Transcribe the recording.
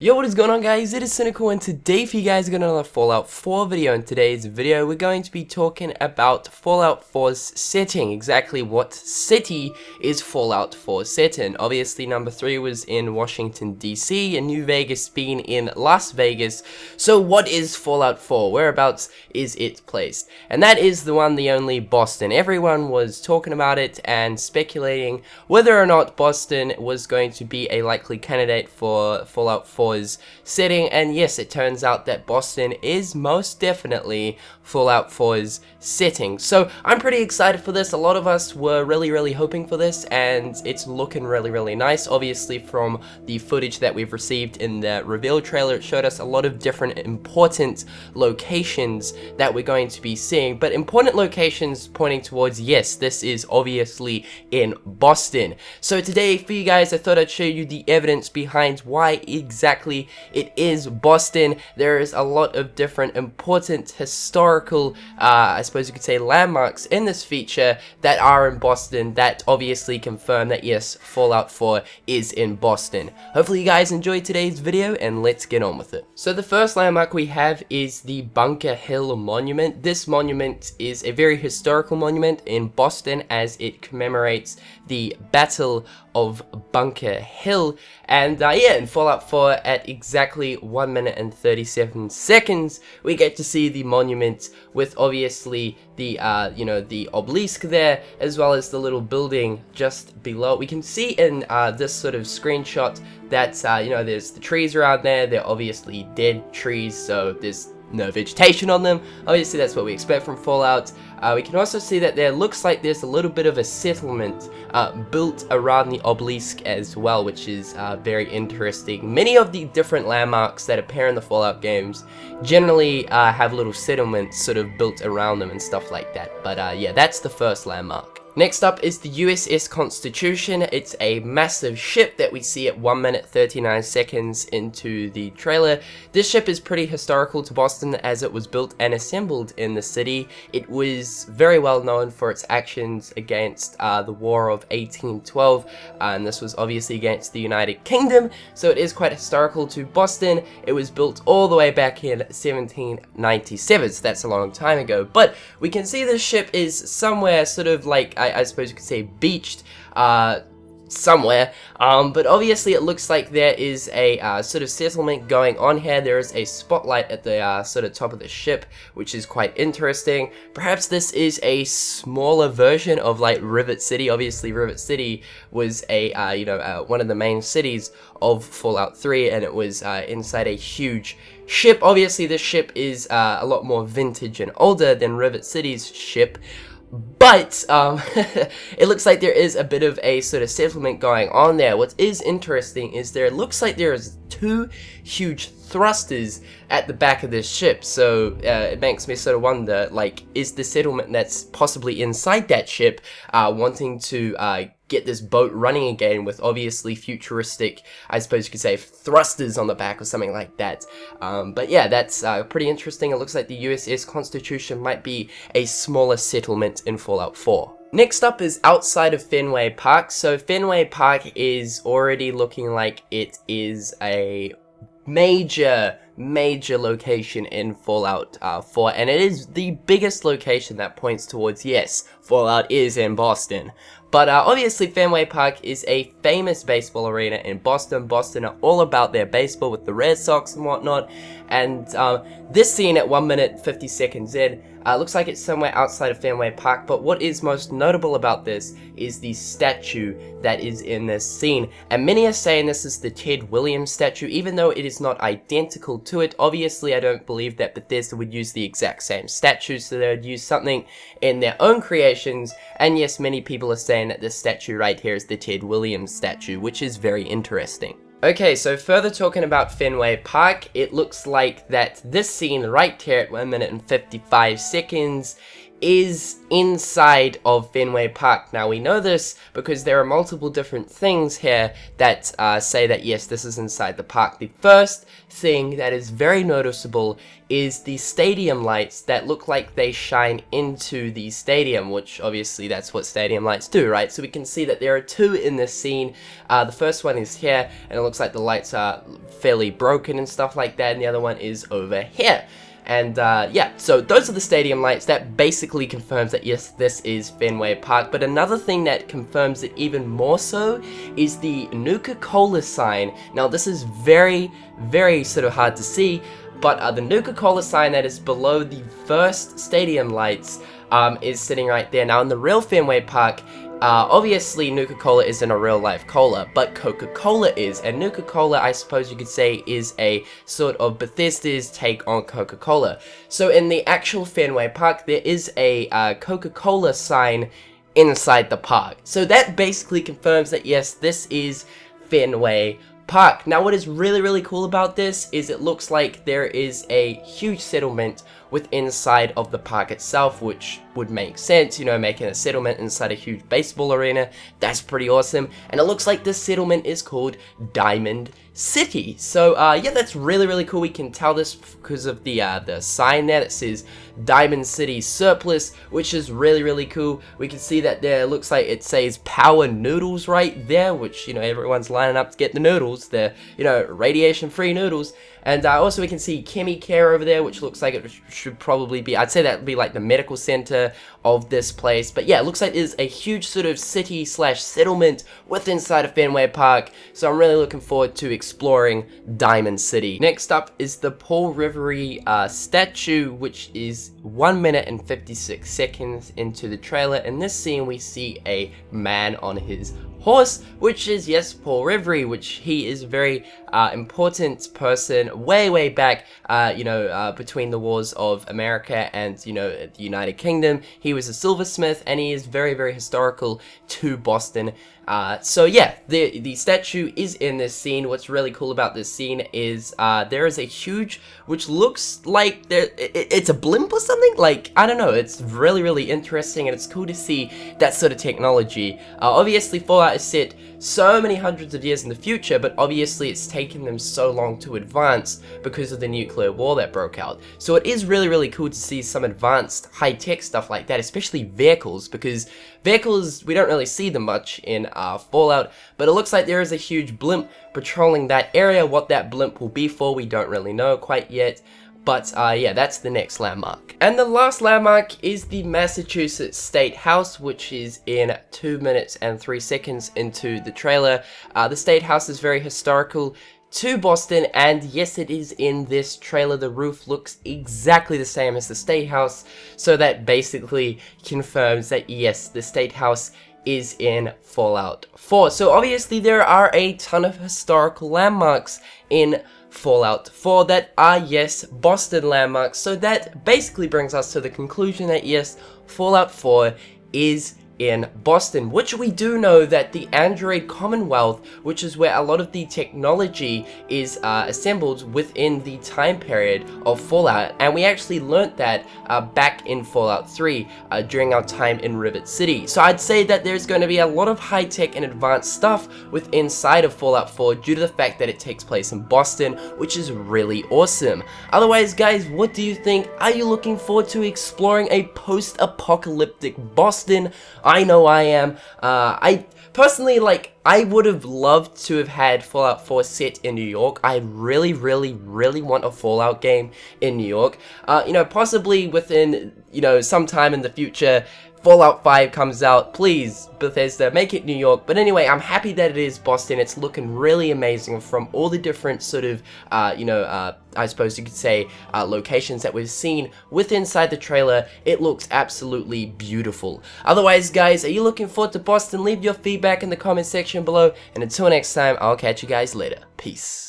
Yo, what is going on, guys? It is Cynnnical, and today for you guys I got another Fallout 4 video. In today's video we're going to be talking about Fallout 4's setting, exactly what city is Fallout 4 set in. Obviously number 3 was in Washington DC, and New Vegas being in Las Vegas. So what is Fallout 4? Whereabouts is it placed? And that is the one, the only Boston. Everyone was talking about it and speculating whether or not Boston was going to be a likely candidate for Fallout 4's setting, and yes, it turns out that Boston is most definitely Fallout 4's setting. So I'm pretty excited for this. A lot of us were really hoping for this, and it's looking really nice. Obviously from the footage that we've received in the reveal trailer, it showed us a lot of different important locations that we're going to be seeing, but important locations pointing towards, yes, this is obviously in Boston. So today for you guys, I thought I'd show you the evidence behind why exactly it is Boston. There is a lot of different important historical, I suppose you could say, landmarks in this feature that are in Boston that obviously confirm that yes, Fallout 4 is in Boston. Hopefully you guys enjoyed today's video, and let's get on with it. So the first landmark we have is the Bunker Hill Monument. This monument is a very historical monument in Boston as it commemorates the Battle of Bunker Hill, and yeah, in Fallout 4 at exactly 1 minute and 37 seconds we get to see the monument with obviously the the obelisk there, as well as the little building just below. We can see in this sort of screenshot that there's the trees around there. They're obviously dead trees, so there's no vegetation on them. Obviously that's what we expect from Fallout. We can also see that there looks like there's a little bit of a settlement built around the obelisk as well, which is very interesting. Many of the different landmarks that appear in the Fallout games generally have little settlements sort of built around them and stuff like that. But yeah, that's the first landmark. Next up is the USS Constitution. It's a massive ship that we see at 1 minute 39 seconds into the trailer. This ship is pretty historical to Boston as it was built and assembled in the city. It was very well known for its actions against the War of 1812, and this was obviously against the United Kingdom, so it is quite historical to Boston. It was built all the way back in 1797, so that's a long time ago, but we can see this ship is somewhere sort of like, I suppose you could say, beached somewhere, but obviously it looks like there is a sort of settlement going on here. There is a spotlight at the sort of top of the ship, which is quite interesting. Perhaps this is a smaller version of like Rivet City. Obviously Rivet City was a one of the main cities of Fallout 3, and it was inside a huge ship. Obviously this ship is a lot more vintage and older than Rivet City's ship, but it looks like there is a bit of a sort of settlement going on there. What is interesting is there looks like there is 2 huge thrusters at the back of this ship, so it makes me sort of wonder, like, is the settlement that's possibly inside that ship wanting to get this boat running again with obviously futuristic, I suppose you could say, thrusters on the back or something like that. But yeah, that's pretty interesting. It looks like the USS Constitution might be a smaller settlement in Fallout 4. Next up is outside of Fenway Park. So Fenway Park is already looking like it is a major location in Fallout 4, and it is the biggest location that points towards, yes, Fallout is in Boston. But obviously Fenway Park is a famous baseball arena in Boston. Boston are all about their baseball with the Red Sox and whatnot, and this scene at 1 minute 50 seconds in looks like it's somewhere outside of Fenway Park, but what is most notable about this is the statue that is in this scene, and many are saying this is the Ted Williams statue, even though it is not identical to it. Obviously I don't believe that Bethesda would use the exact same statue, so they would use something in their own creations, and yes, many people are saying that this statue right here is the Ted Williams statue, which is very interesting. Okay, so further talking about Fenway Park, it looks like that this scene right here at 1 minute and 55 seconds is inside of Fenway Park. Now we know this because there are multiple different things here that say that yes, this is inside the park. The first thing that is very noticeable is the stadium lights that look like they shine into the stadium, which obviously that's what stadium lights do, right? So we can see that there are two in this scene. The first one is here, and it looks like the lights are fairly broken and stuff like that, and the other one is over here. And yeah, so those are the stadium lights. That basically confirms that yes, this is Fenway Park. But another thing that confirms it even more so is the Nuka-Cola sign. Now this is very, very sort of hard to see, but the Nuka-Cola sign that is below the first stadium lights is sitting right there. Now in the real Fenway Park, obviously Nuka-Cola isn't a real life cola, but Coca-Cola is, and Nuka-Cola, I suppose you could say, is a sort of Bethesda's take on Coca-Cola. So in the actual Fenway Park, there is a Coca-Cola sign inside the park. So that basically confirms that yes, this is Fenway Park. Now what is really, really cool about this is it looks like there is a huge settlement inside of the park itself, which would make sense, you know, making a settlement inside a huge baseball arena. That's pretty awesome. And it looks like this settlement is called Diamond City. So yeah, that's really, really cool. We can tell this because of the sign there that says Diamond City Surplus, which is really, really cool. We can see that there looks like it says Power Noodles right there, which, you know, everyone's lining up to get the noodles. They're, you know, radiation-free noodles. And also we can see Chemi Care over there, which looks like it should probably be, I'd say that would be like the medical center of this place. But yeah, it looks like there's a huge sort of city slash settlement inside of Fenway Park. So I'm really looking forward to exploring Diamond City. Next up is the Paul Reverie statue, which is 1 minute and 56 seconds into the trailer. In this scene, we see a man on his horse, which is, yes, Paul Reverie, which he is a very important person way back, you know, between the wars of America and, you know, the United Kingdom. He was a silversmith, and he is very, very historical to Boston. So yeah, the statue is in this scene. What's really cool about this scene is there is a huge, which looks like it's a blimp or something. Like, I don't know, it's really, really interesting, and it's cool to see that sort of technology. Obviously Fallout is set so many hundreds of years in the future, but obviously it's taken them so long to advance because of the nuclear war that broke out. So it is really, really cool to see some advanced high-tech stuff like that, especially vehicles, because vehicles, we don't really see them much in Fallout, but it looks like there is a huge blimp patrolling that area. What that blimp will be for, we don't really know quite yet. But yeah, that's the next landmark. And the last landmark is the Massachusetts State House, which is in 2 minutes and 3 seconds into the trailer. The State House is very historical to Boston, and yes, it is in this trailer. The roof looks exactly the same as the State House, so that basically confirms that yes, the State House is in Fallout 4. So obviously there are a ton of historical landmarks in Fallout 4 that are, yes, Boston landmarks. So that basically brings us to the conclusion that yes, Fallout 4 is in Boston, which we do know that the Android Commonwealth, which is where a lot of the technology is assembled within the time period of Fallout, and we actually learnt that back in Fallout 3 during our time in Rivet City. So I'd say that there's going to be a lot of high-tech and advanced stuff inside of Fallout 4 due to the fact that it takes place in Boston, which is really awesome. Otherwise, guys, what do you think? Are you looking forward to exploring a post-apocalyptic Boston? I know I am. I personally, like, I would have loved to have had Fallout 4 set in New York. I really want a Fallout game in New York. You know, possibly within, you know, sometime in the future, Fallout 5 comes out. Please, Bethesda, make it New York. But anyway, I'm happy that it is Boston. It's looking really amazing from all the different sort of, you know, I suppose you could say, locations that we've seen inside the trailer. It looks absolutely beautiful. Otherwise, guys, are you looking forward to Boston? Leave your feedback in the comment section below. And until next time, I'll catch you guys later. Peace.